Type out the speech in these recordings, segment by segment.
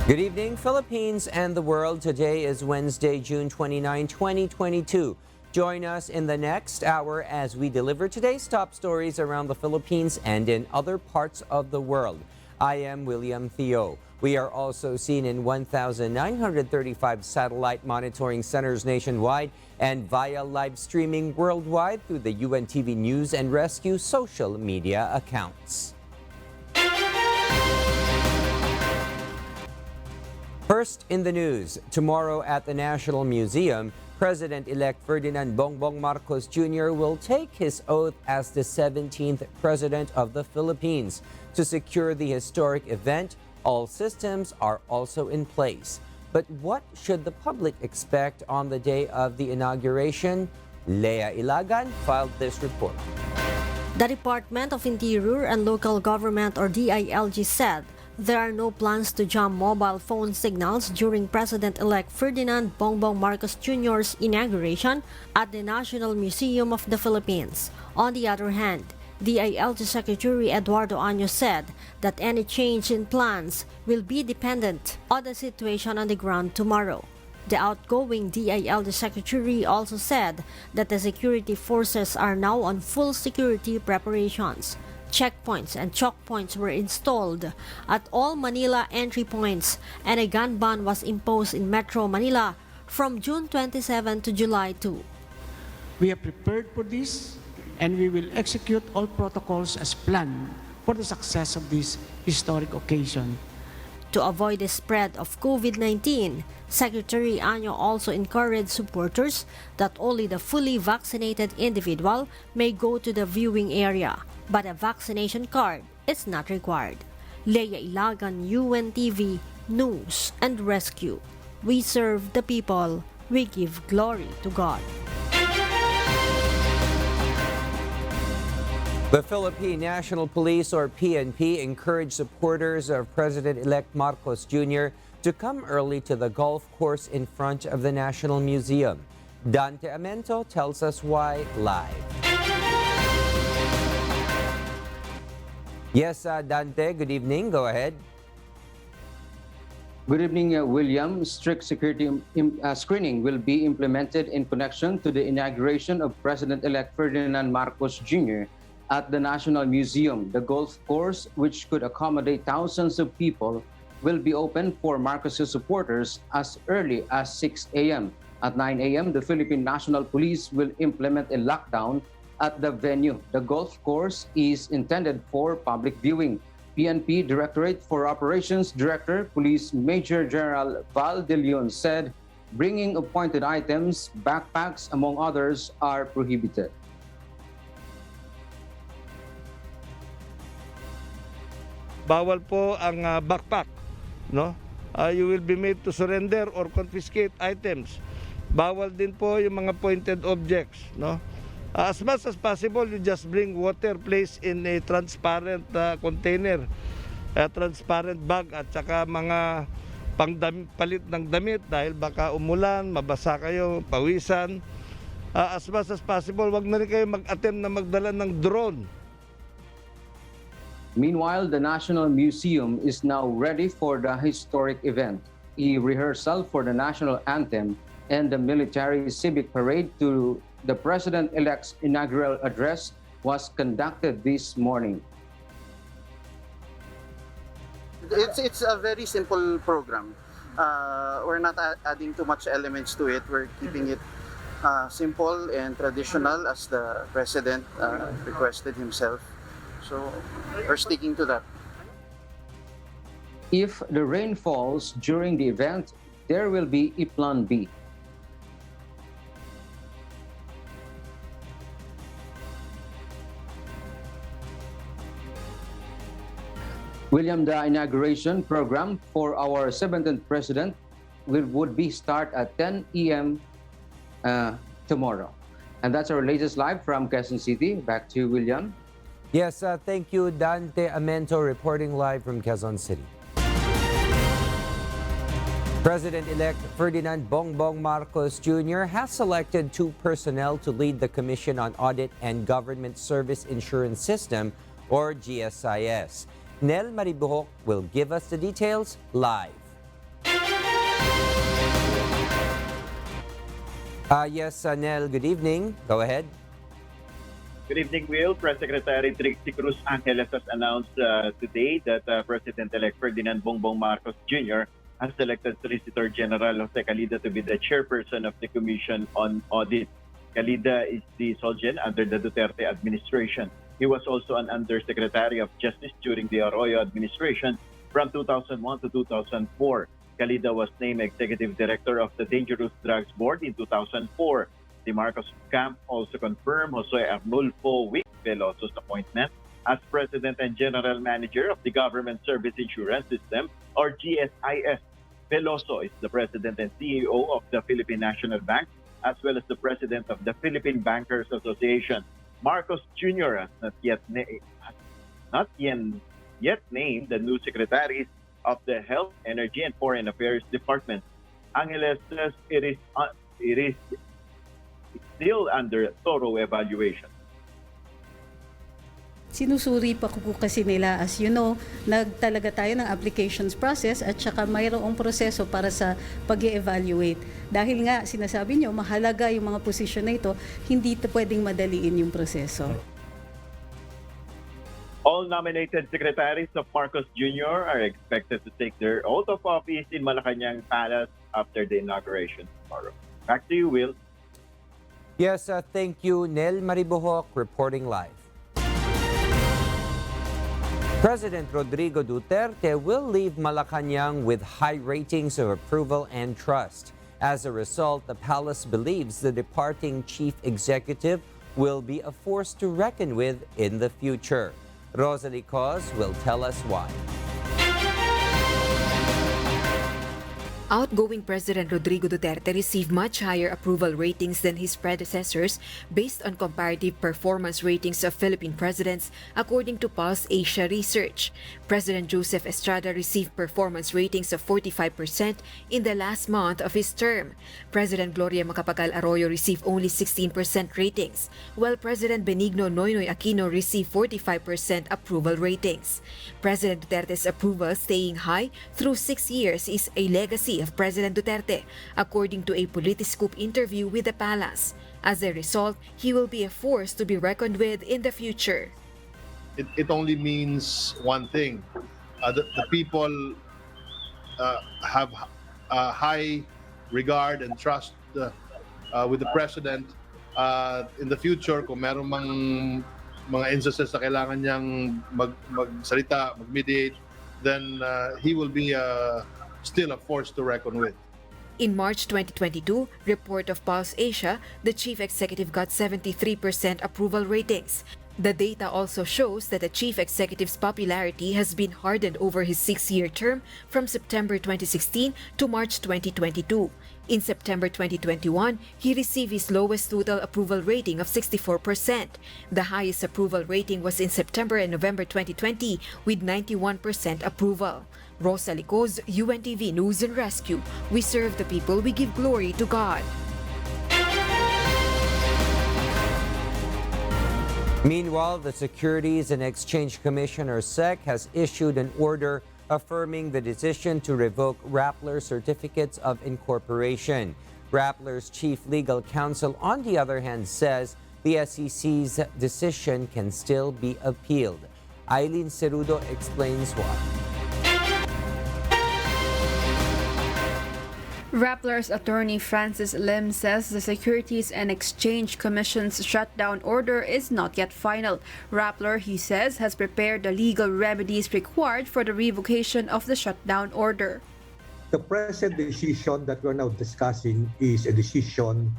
Good evening, Philippines and the world. Today is Wednesday, June 29, 2022. Join us in the next hour as we deliver today's top stories around the Philippines and in other parts of the world. I am William Theo. We are also seen in 1,935 satellite monitoring centers nationwide and via live streaming worldwide through the UNTV News and Rescue social media accounts. First in the news, tomorrow at the National Museum, President-elect Ferdinand Bongbong Marcos Jr. will take his oath as the 17th President of the Philippines. To secure the historic event, all systems are also in place. But what should the public expect on the day of the inauguration? Lea Ilagan filed this report. The Department of Interior and Local Government or DILG said there are no plans to jam mobile phone signals during President-elect Ferdinand Bongbong Marcos Jr.'s inauguration at the National Museum of the Philippines. On the other hand, DILG Secretary Eduardo Año said that any change in plans will be dependent on the situation on the ground tomorrow. The outgoing DILG Secretary also said that the security forces are now on full security preparations. Checkpoints and chalk points were installed at all Manila entry points and a gun ban was imposed in Metro Manila from June 27 to July 2. We are prepared for this and we will execute all protocols as planned for the success of this historic occasion. To avoid the spread of COVID-19, Secretary Año also encouraged supporters that only the fully vaccinated individual may go to the viewing area, but a vaccination card is not required. Lea Ilagan, UNTV, News and Rescue. We serve the people. We give glory to God. The Philippine National Police or PNP encouraged supporters of President-elect Marcos Jr. to come early to the golf course in front of the National Museum. Dante Amento tells us why live. Yes, Dante, good evening. Go ahead. Good evening, William. Strict security screening will be implemented in connection to the inauguration of President-elect Ferdinand Marcos Jr. at the National Museum. The golf course, which could accommodate thousands of people, will be open for Marcos' supporters as early as 6 a.m. At 9 a.m., the Philippine National Police will implement a lockdown at the venue. The golf course is intended for public viewing. PNP Directorate for Operations Director, Police Major General Val de Leon said bringing appointed items, backpacks, among others, are prohibited. Bawal po ang backpack, no? You will be made to surrender or confiscate items. Bawal din po yung mga pointed objects, no? As much as possible, you just bring water placed in a transparent container, a transparent bag at saka mga palit ng damit dahil baka umulan, mabasa kayo, pawisan. As much as possible, wag na rin kayo mag-attempt na magdala ng drone. Meanwhile, the National Museum is now ready for the historic event. A rehearsal for the national anthem and the military civic parade to the President-elect's inaugural address was conducted this morning. It's a very simple program. We're not adding too much elements to it. We're keeping it simple and traditional as the President requested himself. So we're sticking to that. If the rain falls during the event, there will be a plan B. William, the inauguration program for our 17th president would be start at 10 a.m. Tomorrow. And that's our latest live from Quezon City. Back to you, William. Yes, thank you, Dante Amento, reporting live from Quezon City. President-elect Ferdinand Bongbong Marcos Jr. has selected two personnel to lead the Commission on Audit and Government Service Insurance System, or GSIS. Nel Maribuhok will give us the details live. Yes, Nel, good evening. Go ahead. Good evening, Will. Press Secretary Trixie Cruz Angeles has announced today that President-elect Ferdinand Bongbong Marcos Jr. has selected Solicitor General Jose Calida to be the chairperson of the Commission on Audit. Calida is the Solgen under the Duterte administration. He was also an Undersecretary of Justice during the Arroyo administration from 2001 to 2004. Calida was named Executive Director of the Dangerous Drugs Board in 2004. The Marcos camp also confirmed Jose Arnulfo Wick Veloso's appointment as President and General Manager of the Government Service Insurance System, or GSIS. Veloso is the President and CEO of the Philippine National Bank, as well as the President of the Philippine Bankers Association. Marcos Jr. has not yet named the new secretaries of the Health, Energy, and Foreign Affairs Department. Angeles says it is still under thorough evaluation. Sinusuri pa po kasi nila, as you know, nagtalaga tayo ng applications process at saka mayroong proseso para sa pag-evaluate. Dahil nga, sinasabi nyo, mahalaga yung mga posisyon na ito, hindi pwedeng madaliin yung proseso. All nominated secretaries of Marcos Jr. are expected to take their oath of office in Malacañang Palace after the inauguration tomorrow. Back to you, Will. Yes, thank you, Nel Maribojoc, reporting live. President Rodrigo Duterte will leave Malacañang with high ratings of approval and trust. As a result, the palace believes the departing chief executive will be a force to reckon with in the future. Rosalie Cos will tell us why. Outgoing President Rodrigo Duterte received much higher approval ratings than his predecessors based on comparative performance ratings of Philippine presidents, according to Pulse Asia Research. President Joseph Estrada received performance ratings of 45% in the last month of his term. President Gloria Macapagal Arroyo received only 16% ratings, while President Benigno Noynoy Aquino received 45% approval ratings. President Duterte's approval staying high through 6 years is a legacy of President Duterte, according to a Politiscope interview with the palace. As a result, he will be a force to be reckoned with in the future. It only means one thing. The people have high regard and trust with the president. In the future, kung meron mang mga instances na kailangan niyang magsalita, mag-mediate, then he will be still a force to reckon with. In March 2022, report of Pulse Asia, the chief executive got 73% approval ratings. The data also shows that the chief executive's popularity has been hardened over his 6-year term from September 2016 to March 2022. In September 2021, he received his lowest total approval rating of 64%. The highest approval rating was in September and November 2020 with 91% approval. Rosalie Cos, UNTV News and Rescue. We serve the people, we give glory to God. Meanwhile, the Securities and Exchange Commission, or SEC, has issued an order affirming the decision to revoke Rappler's certificates of incorporation. Rappler's chief legal counsel, on the other hand, says the SEC's decision can still be appealed. Eileen Cerudo explains why. Rappler's attorney Francis Lim says the Securities and Exchange Commission's shutdown order is not yet final. Rappler, he says, has prepared the legal remedies required for the revocation of the shutdown order. The present decision that we're now discussing is a decision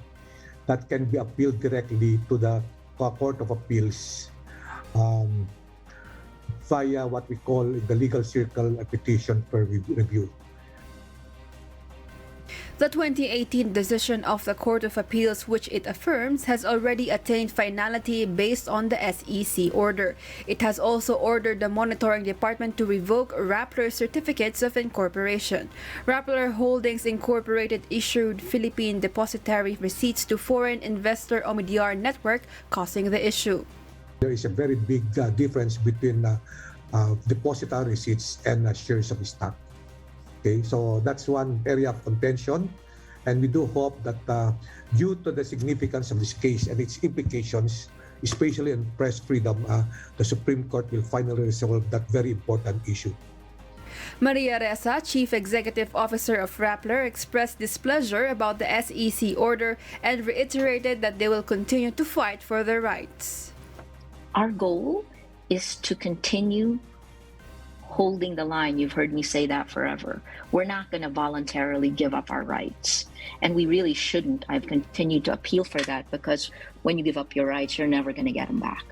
that can be appealed directly to the Court of Appeals via what we call in the legal circle a petition for review. The 2018 decision of the Court of Appeals, which it affirms, has already attained finality based on the SEC order. It has also ordered the Monitoring Department to revoke Rappler's certificates of incorporation. Rappler Holdings Incorporated issued Philippine depositary receipts to foreign investor Omidyar Network, causing the issue. There is a very big difference between depositary receipts and shares of stock. Okay, so that's one area of contention, And we do hope that due to the significance of this case and its implications, especially on press freedom, the Supreme Court will finally resolve that very important issue. Maria Ressa, Chief Executive Officer of Rappler, expressed displeasure about the SEC order and reiterated that they will continue to fight for their rights. Our goal is to continue holding the line. You've heard me say that forever. We're not going to voluntarily give up our rights. And we really shouldn't. I've continued to appeal for that because when you give up your rights, you're never going to get them back.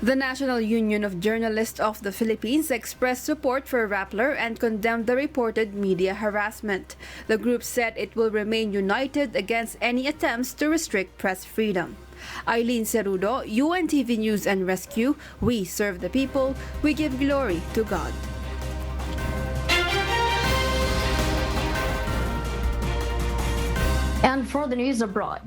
The National Union of Journalists of the Philippines expressed support for Rappler and condemned the reported media harassment. The group said it will remain united against any attempts to restrict press freedom. Eileen Cerudo, UNTV News and Rescue. We serve the people. We give glory to God. And for the news abroad,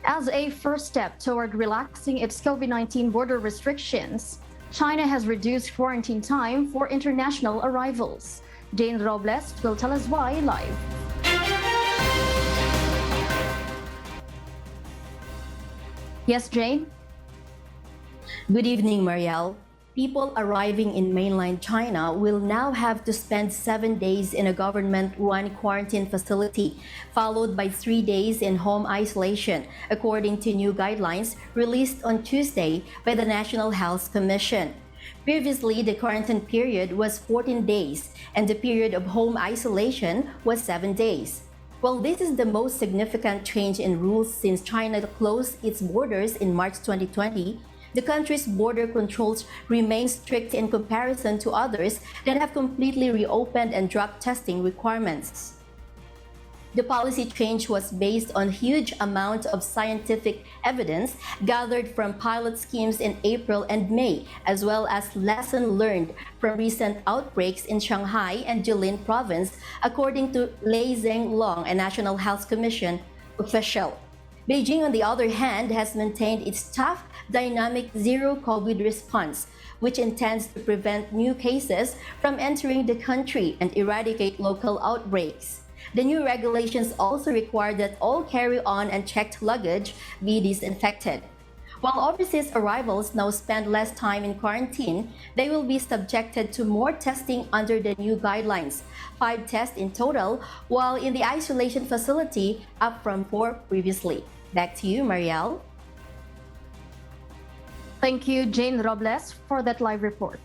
as a first step toward relaxing its COVID-19 border restrictions, China has reduced quarantine time for international arrivals. Jane Robles will tell us why live. Yes, Jane? Good evening, Marielle. People arriving in mainland China will now have to spend 7 days in a government-run quarantine facility, followed by 3 days in home isolation, according to new guidelines released on Tuesday by the National Health Commission. Previously, the quarantine period was 14 days, and the period of home isolation was 7 days. Well, this is the most significant change in rules since China closed its borders in March 2020. The country's border controls remain strict in comparison to others that have completely reopened and dropped testing requirements. The policy change was based on huge amount of scientific evidence gathered from pilot schemes in April and May, as well as lessons learned from recent outbreaks in Shanghai and Jilin province, according to Lei Zhenglong, a National Health Commission official. Beijing, on the other hand, has maintained its tough, dynamic zero-COVID response, which intends to prevent new cases from entering the country and eradicate local outbreaks. The new regulations also require that all carry-on and checked luggage be disinfected. While overseas arrivals now spend less time in quarantine, they will be subjected to more testing under the new guidelines, 5 tests in total, while in the isolation facility, up from 4 previously. Back to you, Marielle. Thank you, Jane Robles, for that live report.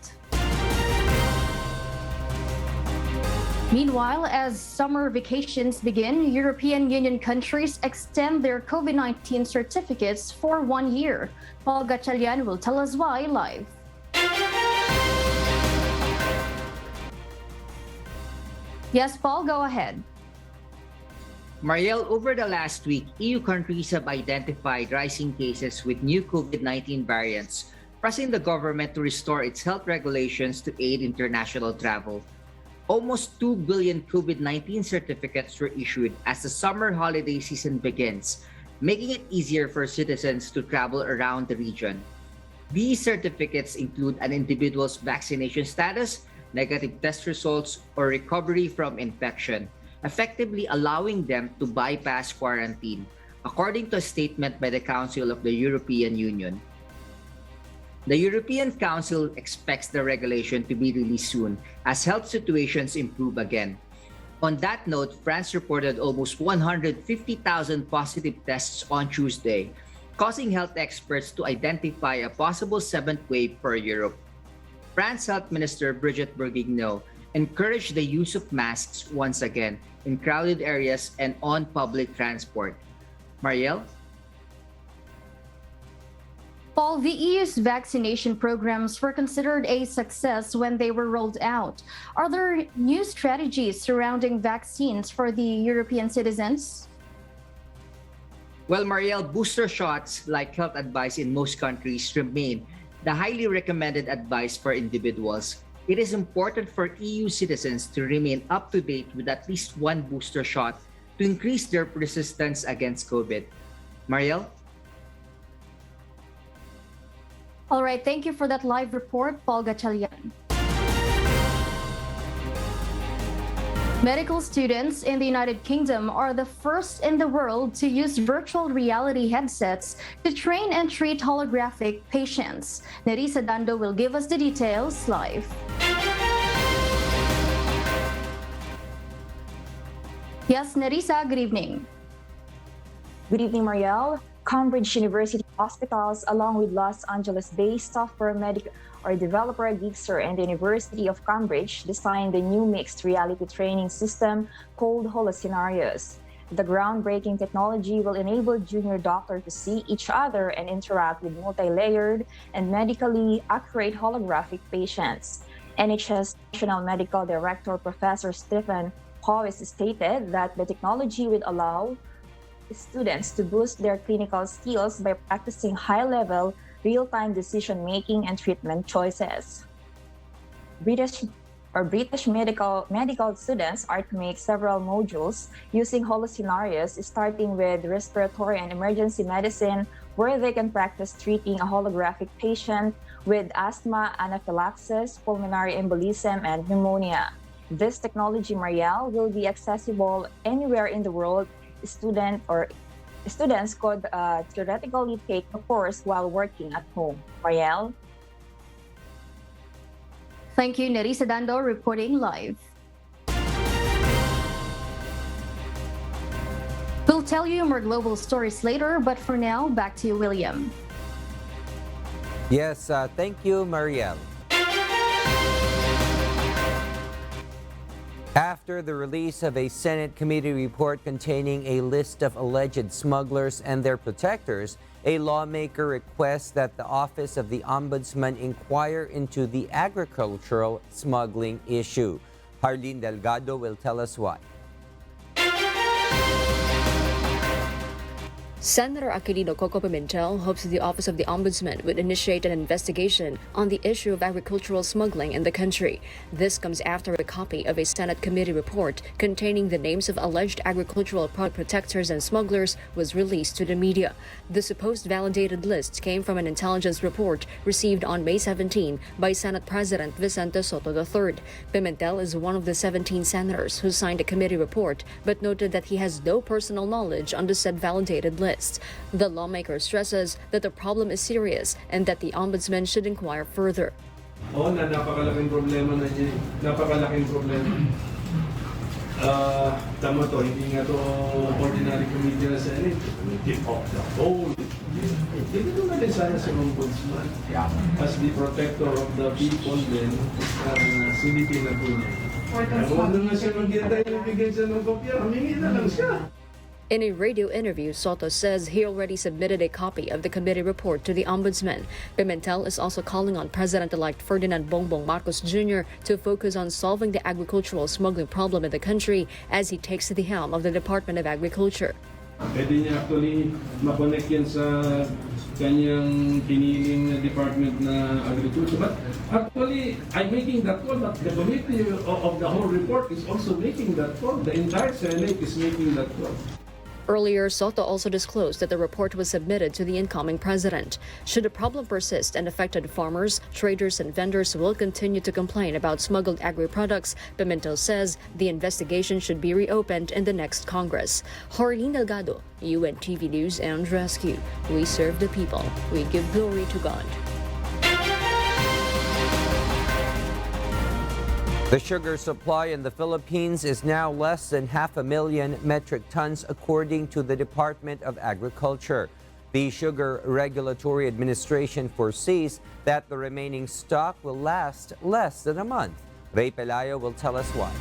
Meanwhile, as summer vacations begin, European Union countries extend their COVID-19 certificates for 1 year. Paul Gatchalian will tell us why live. Yes, Paul, go ahead. Marielle, over the last week, EU countries have identified rising cases with new COVID-19 variants, pressing the government to restore its health regulations to aid international travel. Almost 2 billion COVID-19 certificates were issued as the summer holiday season begins, making it easier for citizens to travel around the region. These certificates include an individual's vaccination status, negative test results, or recovery from infection, effectively allowing them to bypass quarantine, according to a statement by the Council of the European Union. The European Council expects the regulation to be released soon as health situations improve again. On that note, France reported almost 150,000 positive tests on Tuesday, causing health experts to identify a possible 7th wave for Europe. France Health Minister Brigitte Bourguignon encouraged the use of masks once again in crowded areas and on public transport. Marielle? Paul, the EU's vaccination programs were considered a success when they were rolled out. Are there new strategies surrounding vaccines for the European citizens? Well, Marielle, booster shots, like health advice in most countries, remain the highly recommended advice for individuals. It is important for EU citizens to remain up to date with at least 1 booster shot to increase their resistance against COVID. Marielle? All right, thank you for that live report, Paul Gatchalian. Medical students in the United Kingdom are the first in the world to use virtual reality headsets to train and treat holographic patients. Nerissa Dando will give us the details live. Yes, Nerissa, good evening. Good evening, Marielle. Cambridge University Hospitals, along with Los Angeles-based software developer Gixxer and the University of Cambridge, designed the new mixed reality training system called HoloScenarios. The groundbreaking technology will enable junior doctors to see each other and interact with multi-layered and medically accurate holographic patients. NHS National Medical Director Professor Stephen Powis stated that the technology will allow students to boost their clinical skills by practicing high-level, real-time decision-making and treatment choices. British medical students are to make several modules using HoloScenarios, starting with respiratory and emergency medicine, where they can practice treating a holographic patient with asthma, anaphylaxis, pulmonary embolism, and pneumonia. This technology, Marielle, will be accessible anywhere in the world. Students could theoretically take the course while working at home. Marielle? Thank you, Nerissa Dando, reporting live. We'll tell you more global stories later, but for now, back to you, William. Yes, thank you, Marielle. After the release of a Senate committee report containing a list of alleged smugglers and their protectors, a lawmaker requests that the Office of the Ombudsman inquire into the agricultural smuggling issue. Harleen Delgado will tell us why. Senator Aquilino Coco Pimentel hopes the Office of the Ombudsman would initiate an investigation on the issue of agricultural smuggling in the country. This comes after a copy of a Senate committee report containing the names of alleged agricultural product protectors and smugglers was released to the media. The supposed validated list came from an intelligence report received on May 17 by Senate President Vicente Soto III. Pimentel is one of the 17 senators who signed the committee report, but noted that he has no personal knowledge on the said validated list. The lawmaker stresses that the problem is serious and that the ombudsman should inquire further. Napakalaking problema na yun. Napakalaking problema. Tama to, hindi nga to ordinary committee na Senate. Committee of the whole. Hindi naman din sana si ombudsman. As the protector of the people din, silipin na po niya. Huwag na siya maghintay na bigyan siya ng kopya. Humingi na lang siya. In a radio interview, Soto says he already submitted a copy of the committee report to the ombudsman. Pimentel is also calling on President-elect Ferdinand Bongbong Marcos Jr. to focus on solving the agricultural smuggling problem in the country as he takes the helm of the Department of Agriculture. Pwede niya actually makonect yan sa kanyang piniling na Department na Agriculture. But actually, I'm making that call, but the committee of the whole report is also making that call. The entire Senate is making that call. Earlier, Soto also disclosed that the report was submitted to the incoming president. Should the problem persist and affected farmers, traders, and vendors will continue to complain about smuggled agri-products, Pimentel says the investigation should be reopened in the next Congress. Harleen Delgado, UNTV News and Rescue. We serve the people. We give glory to God. The sugar supply in the Philippines is now less than 500,000 metric tons, according to the Department of Agriculture. The Sugar Regulatory Administration foresees that the remaining stock will last less than a month. Ray Pelayo will tell us why.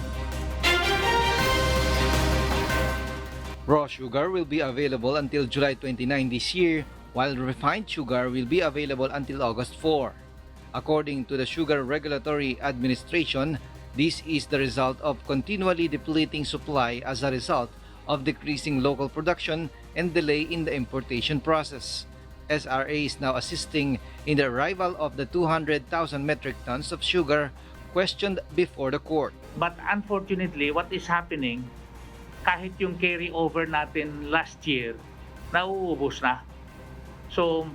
Raw sugar will be available until July 29 this year, while refined sugar will be available until August 4. According to the Sugar Regulatory Administration, this is the result of continually depleting supply as a result of decreasing local production and delay in the importation process. SRA is now assisting in the arrival of the 200,000 metric tons of sugar questioned before the court. But unfortunately, what is happening, kahit yung carry over natin last year, nauubos na. So,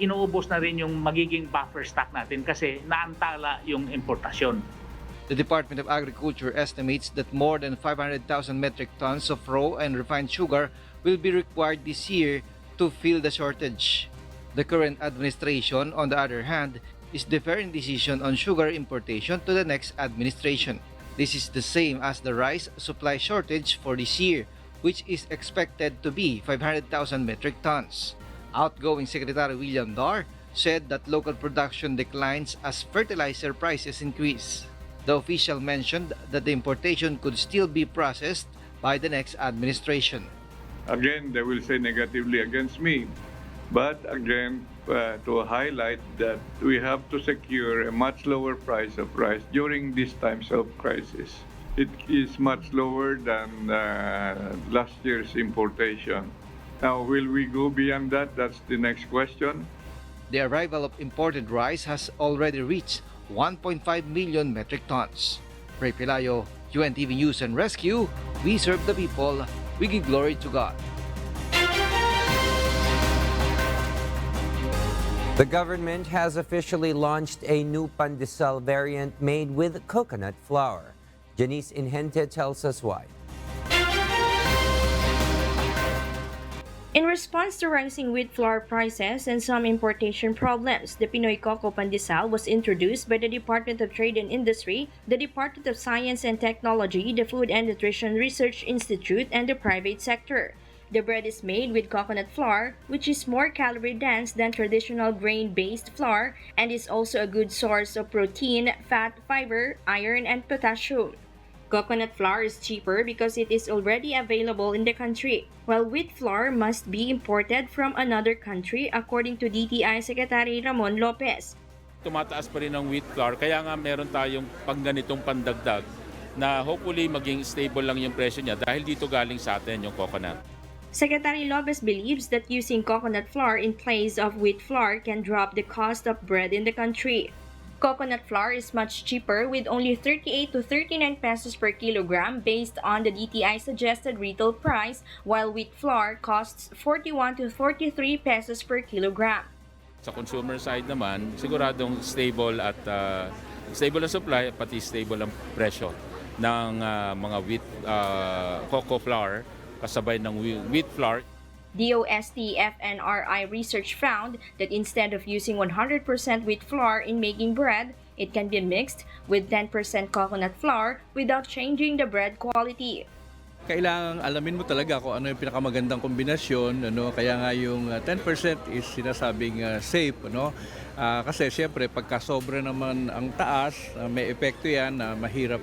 inuubos na rin yung magiging buffer stock natin kasi naantala yung importasyon. The Department of Agriculture estimates that more than 500,000 metric tons of raw and refined sugar will be required this year to fill the shortage. The current administration, on the other hand, is deferring decision on sugar importation to the next administration. This is the same as the rice supply shortage for this year, which is expected to be 500,000 metric tons. Outgoing Secretary William Dar said that local production declines as fertilizer prices increase. The official mentioned that the importation could still be processed by the next administration. Again, they will say negatively against me. But again, to highlight that we have to secure a much lower price of rice during these times of crisis. It is much lower than last year's importation. Now, will we go beyond that? That's the next question. The arrival of imported rice has already reached 1.5 million metric tons. Ray Pelayo, UNTV News and Rescue. We serve the people. We give glory to God. The government has officially launched a new pandesal variant made with coconut flour. Janice Inhente tells us why. In response to rising wheat flour prices and some importation problems, the Pinoy Coco Pandesal was introduced by the Department of Trade and Industry, the Department of Science and Technology, the Food and Nutrition Research Institute, and the private sector. The bread is made with coconut flour, which is more calorie-dense than traditional grain-based flour and is also a good source of protein, fat, fiber, iron, and potassium. Coconut flour is cheaper because it is already available in the country, while wheat flour must be imported from another country according to DTI Secretary Ramon Lopez. Tumataas pa rin ang wheat flour, kaya nga meron tayong pangganitong pandagdag na hopefully maging stable lang yung presyo niya dahil dito galing sa atin yung coconut. Secretary Lopez believes that using coconut flour in place of wheat flour can drop the cost of bread in the country. Coconut flour is much cheaper with only 38 to 39 pesos per kilogram based on the DTI suggested retail price, while wheat flour costs 41 to 43 pesos per kilogram. Sa consumer side naman, siguradong stable at stable ang supply pati stable ang presyo ng mga wheat cocoa flour kasabay ng wheat flour. DOST FNRI research found that instead of using 100% wheat flour in making bread, it can be mixed with 10% coconut flour without changing the bread quality. Kailangan alamin mo talaga kung ano yung pinakamagandang kombinasyon, kaya nga yung 10% is sinasabing safe, kasi siyempre pagka sobra naman ang taas, may epekto yan na mahirap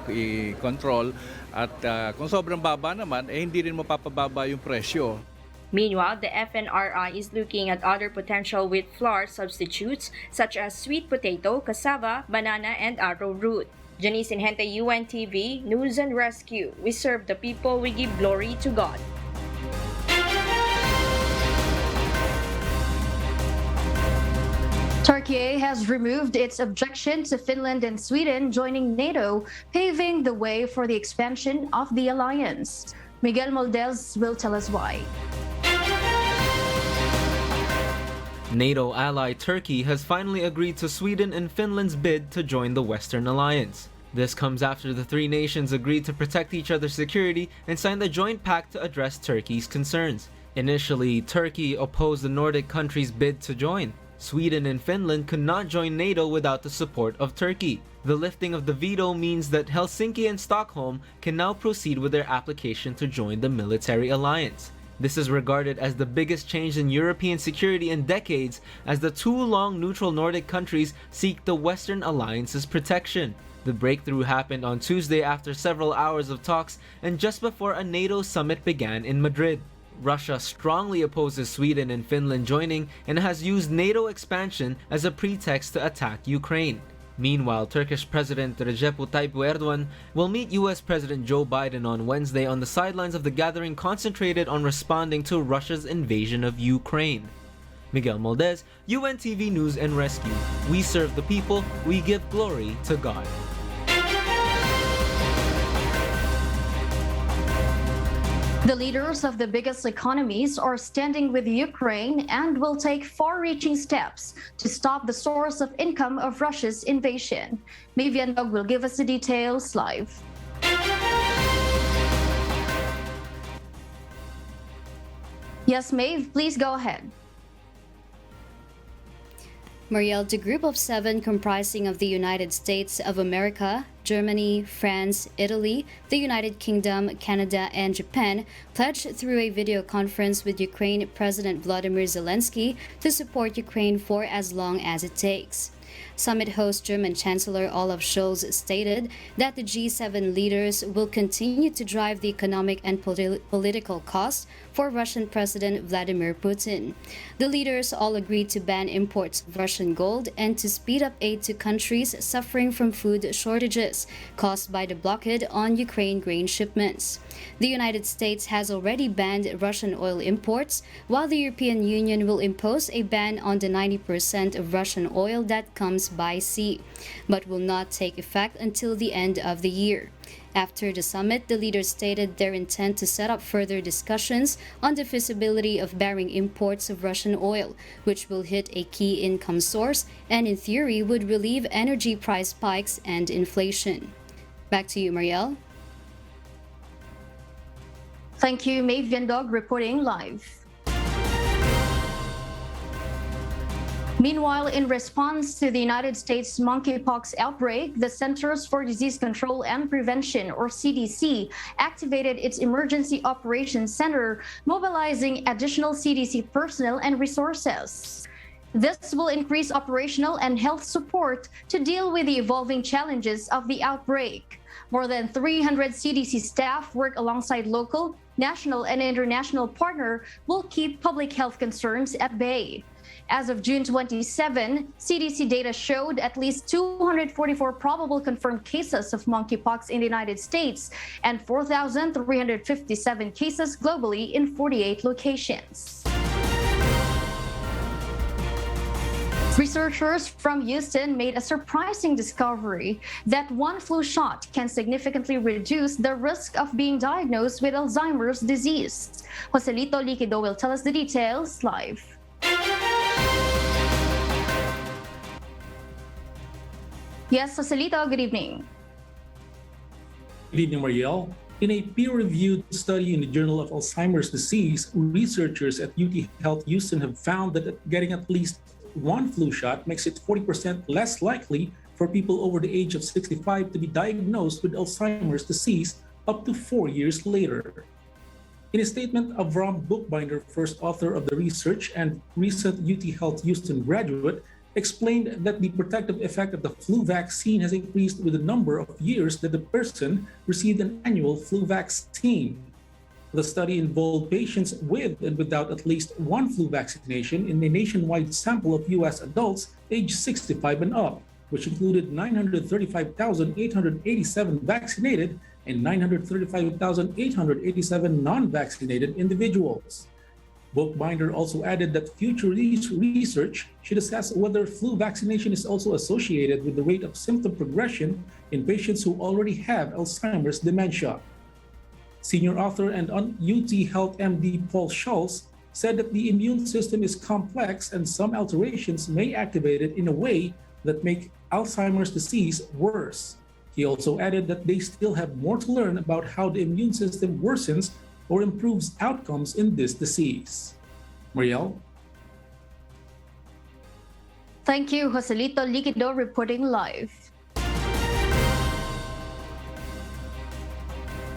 i-control, at kung sobrang baba naman, hindi rin mapapababa yung presyo. Meanwhile, the FNRI is looking at other potential wheat flour substitutes such as sweet potato, cassava, banana, and arrowroot. Janice Inhente, UNTV, News and Rescue. We serve the people, we give glory to God. Turkey has removed its objection to Finland and Sweden joining NATO, paving the way for the expansion of the alliance. Miguel Moldez will tell us why. NATO ally Turkey has finally agreed to Sweden and Finland's bid to join the Western Alliance. This comes after the three nations agreed to protect each other's security and signed the joint pact to address Turkey's concerns. Initially, Turkey opposed the Nordic countries' bid to join. Sweden and Finland could not join NATO without the support of Turkey. The lifting of the veto means that Helsinki and Stockholm can now proceed with their application to join the military alliance. This is regarded as the biggest change in European security in decades, as the two long neutral Nordic countries seek the Western Alliance's protection. The breakthrough happened on Tuesday after several hours of talks and just before a NATO summit began in Madrid. Russia strongly opposes Sweden and Finland joining and has used NATO expansion as a pretext to attack Ukraine. Meanwhile, Turkish President Recep Tayyip Erdogan will meet US President Joe Biden on Wednesday on the sidelines of the gathering concentrated on responding to Russia's invasion of Ukraine. Miguel Moldez, UNTV News and Rescue. We serve the people, we give glory to God. The leaders of the biggest economies are standing with Ukraine and will take far-reaching steps to stop the source of income of Russia's invasion. Mavian Dog will give us the details live. Yes, Maeve, please go ahead. Marielle, the group of 7 comprising of the United States of America, Germany, France, Italy, the United Kingdom, Canada, and Japan pledged through a video conference with Ukraine President Volodymyr Zelensky to support Ukraine for as long as it takes. Summit host German Chancellor Olaf Scholz stated that the G7 leaders will continue to drive the economic and political costs for Russian President Vladimir Putin. The leaders all agreed to ban imports of Russian gold and to speed up aid to countries suffering from food shortages caused by the blockade on Ukraine grain shipments. The United States has already banned Russian oil imports, while the European Union will impose a ban on the 90% of Russian oil that comes by sea, but will not take effect until the end of the year. After the summit, the leaders stated their intent to set up further discussions on the feasibility of barring imports of Russian oil, which will hit a key income source and in theory would relieve energy price spikes and inflation. Back to you, Marielle. Thank you, Mavian Dog reporting live. Meanwhile, in response to the United States monkeypox outbreak, the Centers for Disease Control and Prevention, or CDC, activated its Emergency Operations Center, mobilizing additional CDC personnel and resources. This will increase operational and health support to deal with the evolving challenges of the outbreak. More than 300 CDC staff work alongside local, national, and international partners will keep public health concerns at bay. As of June 27, CDC data showed at least 244 probable confirmed cases of monkeypox in the United States and 4,357 cases globally in 48 locations. Researchers from Houston made a surprising discovery that one flu shot can significantly reduce the risk of being diagnosed with Alzheimer's disease. Joselito Liquido will tell us the details live. Yes, Joselito, good evening. Good evening, Marielle. In a peer-reviewed study in the Journal of Alzheimer's Disease, researchers at UT Health Houston have found that getting at least one flu shot makes it 40% less likely for people over the age of 65 to be diagnosed with Alzheimer's disease up to 4 years later. In a statement, Avram Bookbinder, first author of the research and recent UT Health Houston graduate, explained that the protective effect of the flu vaccine has increased with the number of years that the person received an annual flu vaccine. The study involved patients with and without at least one flu vaccination in a nationwide sample of U.S. adults aged 65 and up, which included 935,887 vaccinated and 935,887 non-vaccinated individuals. Bookbinder also added that future research should assess whether flu vaccination is also associated with the rate of symptom progression in patients who already have Alzheimer's dementia. Senior author and UT Health MD Paul Schultz said that the immune system is complex and some alterations may activate it in a way that make Alzheimer's disease worse. He also added that they still have more to learn about how the immune system worsens or improves outcomes in this disease. Marielle? Thank you, Joselito Liquido reporting live.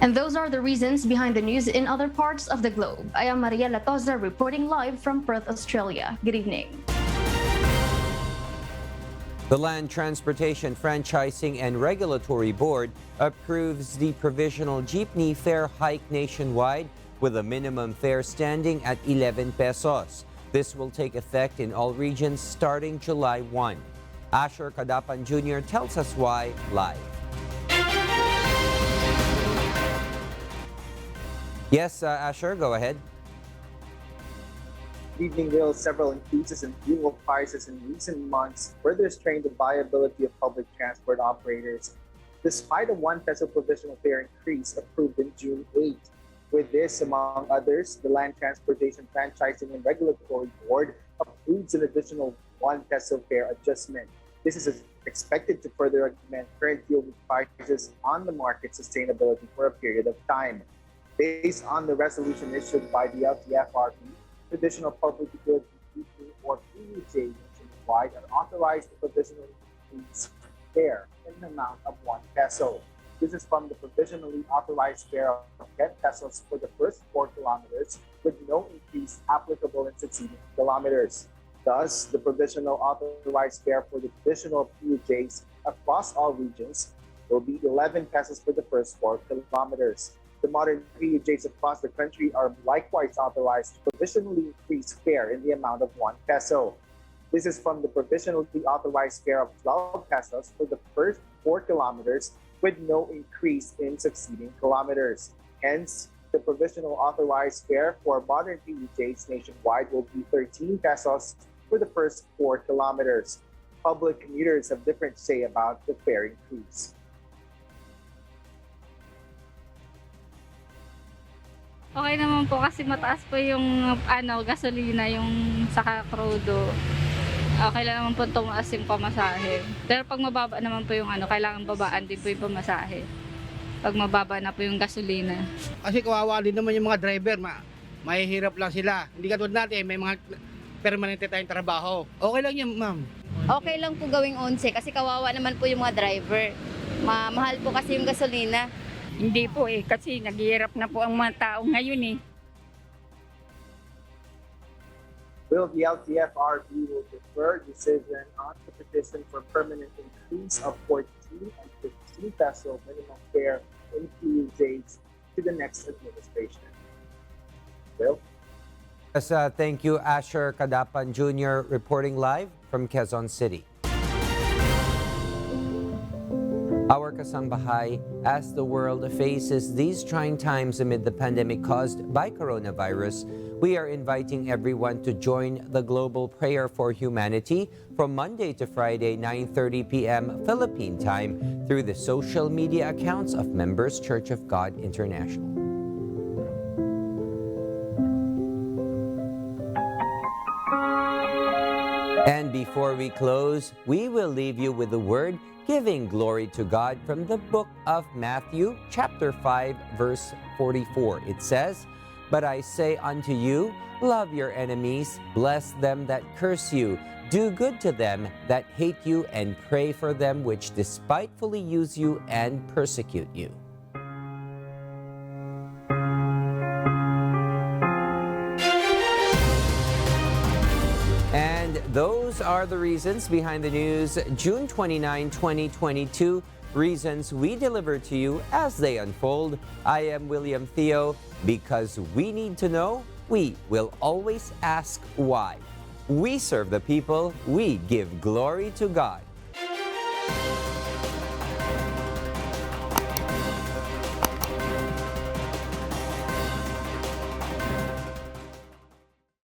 And those are the reasons behind the news in other parts of the globe. I am Maria Latoza reporting live from Perth, Australia. Good evening. The Land Transportation Franchising and Regulatory Board approves the provisional jeepney fare hike nationwide with a minimum fare standing at 11 pesos. This will take effect in all regions starting July 1. Asher Kadapan Jr. tells us why live. Yes, Asher, go ahead. Good evening, Will. Several increases in fuel prices in recent months further strained the viability of public transport operators. Despite a 1 peso provisional fare increase approved in June 8, With this, among others, the Land Transportation Franchising and Regulatory Board approves an additional 1 peso fare adjustment. This is expected to further augment current fuel prices on the market sustainability for a period of time. Based on the resolution issued by the LTFRB, traditional public utility or PUJ nationwide are authorized to provisionally increase fare in the amount of 1 peso. This is from the provisionally authorized fare of 10 pesos for the first 4 kilometers with no increase applicable in succeeding kilometers. Thus, the provisional authorized fare for the traditional PUJs across all regions will be 11 pesos for the first 4 kilometers. The modern PUJs across the country are likewise authorized to provisionally increase fare in the amount of 1 peso. This is from the provisionally authorized fare of 12 pesos for the first 4 kilometers with no increase in succeeding kilometers. Hence, the provisional authorized fare for modern PUJs nationwide will be 13 pesos for the first 4 kilometers. Public commuters have different say about the fare increase. Okay naman po kasi mataas po yung gasolina, yung saka krudo. Okay lang naman po tumaas yung pamasahe. Pero pag mababa naman po yung kailangan babaan din po yung pamasahe. Pag mababa na po yung gasolina. Kasi kawawa din naman yung mga driver, mahihirap lang sila. Hindi katulad natin, may mga permanente tayong trabaho. Okay lang yan, ma'am. Okay lang po gawing 11 kasi kawawa naman po yung mga driver. Mahal po kasi yung gasolina. Hindi po kasi naghihirap na po ang mga tao ngayon Will the LTFRB will defer decision on the petition for permanent increase of 14 and 15 peso minimum fare in PUJs to the next administration? Will? Yes, thank you, Asher Kadapan Jr., reporting live from Quezon City. Our kasambahay, as the world faces these trying times amid the pandemic caused by coronavirus, we are inviting everyone to join the global prayer for humanity from Monday to Friday, 9:30 p.m. Philippine time through the social media accounts of Members Church of God International. And before we close, we will leave you with the word giving glory to God from the book of Matthew, chapter 5, verse 44. It says, "But I say unto you, love your enemies, bless them that curse you, do good to them that hate you, and pray for them which despitefully use you and persecute you." And those are the reasons behind the news, June 29, 2022. Reasons we deliver to you as they unfold. I am William Theo. Because we need to know, we will always ask why. We serve the people. We give glory to God.